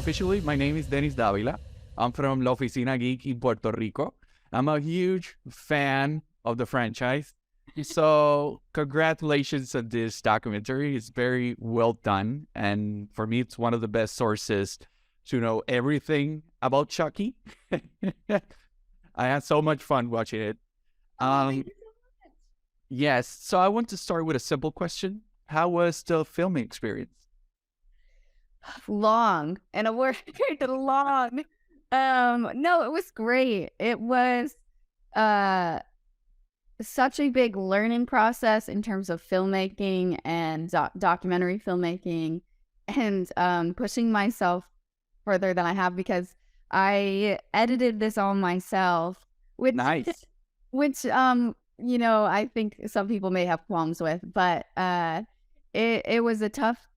officially, my name is Dennis Davila. I'm from La Oficina Geek in Puerto Rico. I'm a huge fan of the franchise. So, congratulations on this documentary. It's very well done. And for me, it's one of the best sources to know everything about Chucky. I had so much fun watching it. Thank you so much. Yes. So, I want to start with a simple question. How was the filming experience? Long and a word long. No, it was great. It was uh such a big learning process in terms of filmmaking and documentary filmmaking, and pushing myself further than I have, because I edited this all myself, which Nice. I think some people may have qualms with, but it was a tough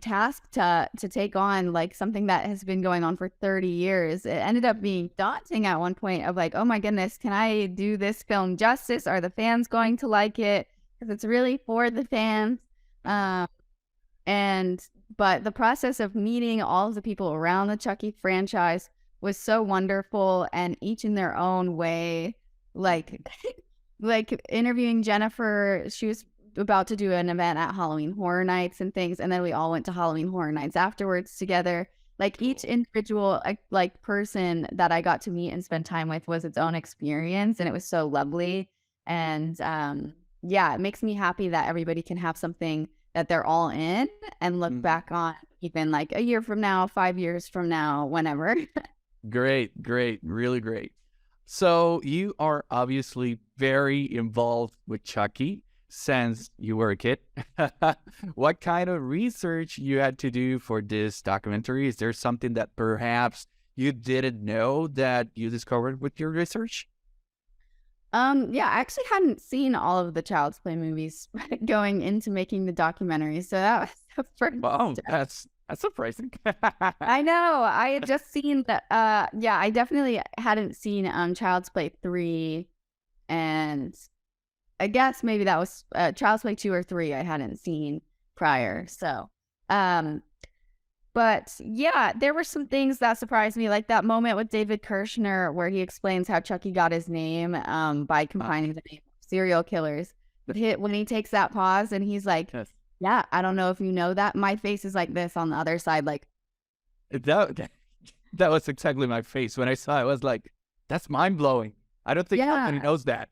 task to take on, like something that has been going on for 30 years. It ended up being daunting at one point of like, oh my goodness, can I do this film justice? Are the fans going to like it? Because it's really for the fans. Um, but the process of meeting all of the people around the Chucky franchise was so wonderful, and each in their own way. Like like interviewing Jennifer, she was about to do an event at Halloween Horror Nights and things, and then we all went to Halloween Horror Nights afterwards together. Like each individual person that I got to meet and spend time with was its own experience, and it was so lovely. And yeah, it makes me happy that everybody can have something that they're all in and look back on, even like a year from now, 5 years from now, whenever. Great, great, really great. So you are obviously very involved with Chucky since you were a kid. What kind of research you had to do for this documentary? Is there something that perhaps you didn't know that you discovered with your research? Yeah, I actually hadn't seen all of the Child's Play movies going into making the documentary, so that was the first Wow, step. that's surprising. I know. I had just seen that. Yeah, I definitely hadn't seen Child's Play 3, and I guess maybe that was Child's Play 2 or 3 I hadn't seen prior. So, um, but yeah, there were some things that surprised me, like that moment with David Kirshner where he explains how Chucky got his name by combining the name of serial killers. But when he takes that pause and he's like, Yes. yeah, I don't know if you know that. My face is like this on the other side. Like, That was exactly my face when I saw it. I was like, that's mind blowing. I don't think anybody yeah, knows that.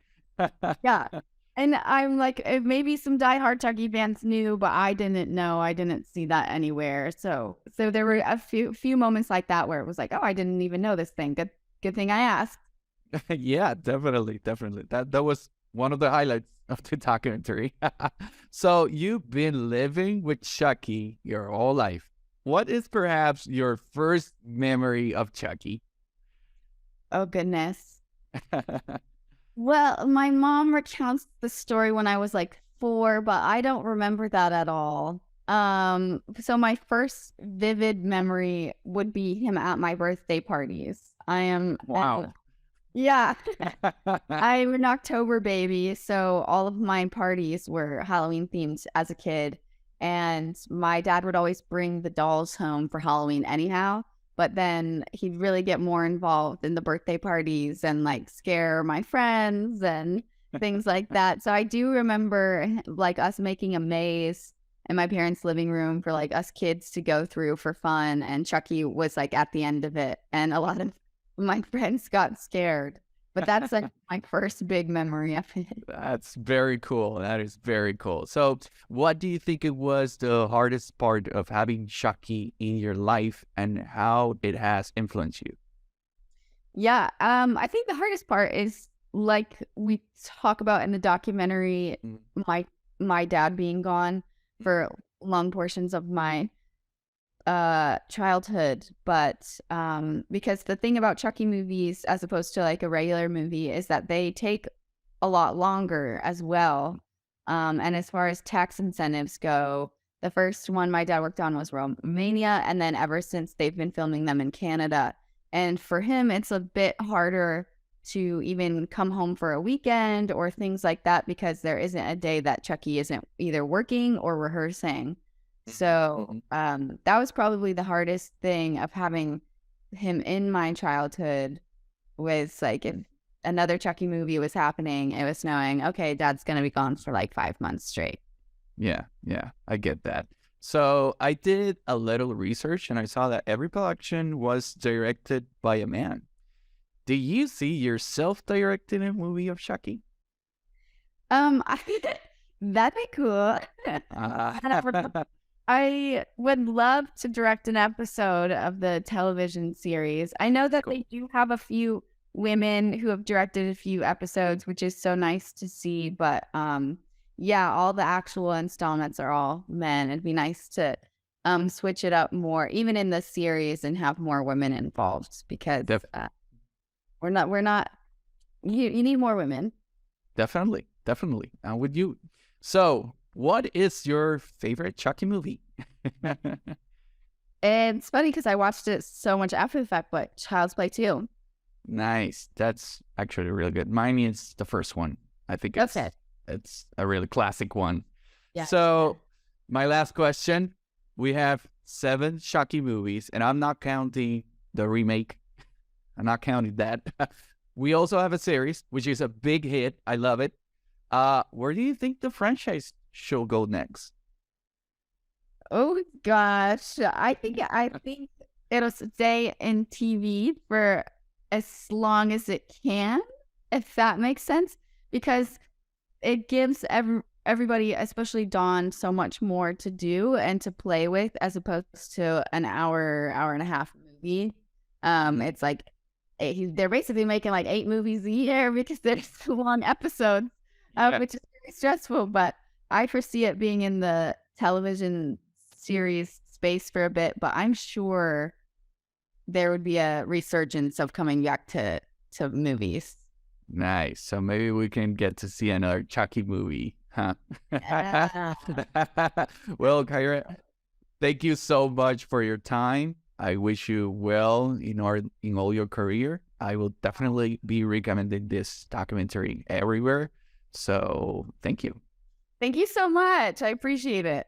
yeah. And I'm like, maybe some diehard Chucky fans knew, but I didn't know. I didn't see that anywhere. So there were a few moments like that where it was like, oh, I didn't even know this thing. Good thing I asked. Yeah, definitely, definitely. That was one of the highlights of the documentary. So you've been living with Chucky your whole life. What is perhaps your first memory of Chucky? Oh goodness. Well, my mom recounts the story when I was like 4, but I don't remember that at all. So my first vivid memory would be him at my birthday parties. I am Wow. Yeah. I'm an October baby, so all of my parties were Halloween themed as a kid. And my dad would always bring the dolls home for Halloween anyhow. But then he'd really get more involved in the birthday parties and like scare my friends and things like that. So I do remember like us making a maze in my parents' living room for like us kids to go through for fun. And Chucky was like at the end of it. And a lot of my friends got scared. But that's like my first big memory of it. That's very cool. That is very cool. So, what do you think it was the hardest part of having Chucky in your life and how it has influenced you? Yeah, I think the hardest part is like we talk about in the documentary, Mm, my my dad being gone for long portions of my childhood. But because the thing about Chucky movies as opposed to like a regular movie is that they take a lot longer as well. And as far as tax incentives go, the first one my dad worked on was Romania, and then ever since they've been filming them in Canada. And for him, it's a bit harder to even come home for a weekend or things like that because there isn't a day that Chucky isn't either working or rehearsing. So that was probably the hardest thing of having him in my childhood, was like if another Chucky movie was happening, it was knowing, okay, Dad's going to be gone for like 5 months straight. Yeah, I get that. So I did a little research and I saw that every production was directed by a man. Do you see yourself directing a movie of Chucky? That'd be cool. I would love to direct an episode of the television series. I know that they do have a few women who have directed a few episodes, which is so nice to see. But yeah, all the actual installments are all men. It'd be nice to switch it up more, even in the series, and have more women involved, because we're not. You need more women. Definitely. I'm with you. So, what is your favorite Chucky movie? It's funny because I watched it so much after the fact, but Child's Play 2. Nice. That's actually really good. Mine is the first one. I think it's a really classic one. Yeah. So, my last question. We have 7 Chucky movies, and I'm not counting the remake. I'm not counting that. We also have a series, which is a big hit. I love it. Where do you think the franchise should go next? Oh gosh, I think it'll stay in TV for as long as it can, if that makes sense, because it gives everybody, especially Dawn, so much more to do and to play with, as opposed to an hour and a half movie. It's like they're basically making like 8 movies a year because there's long episodes, which is very stressful. But I foresee it being in the television series space for a bit, but I'm sure there would be a resurgence of coming back to movies. Nice. So maybe we can get to see another Chucky movie, huh? Yeah. Well, Kyra, thank you so much for your time. I wish you well in all your career. I will definitely be recommending this documentary everywhere. So thank you. Thank you so much. I appreciate it.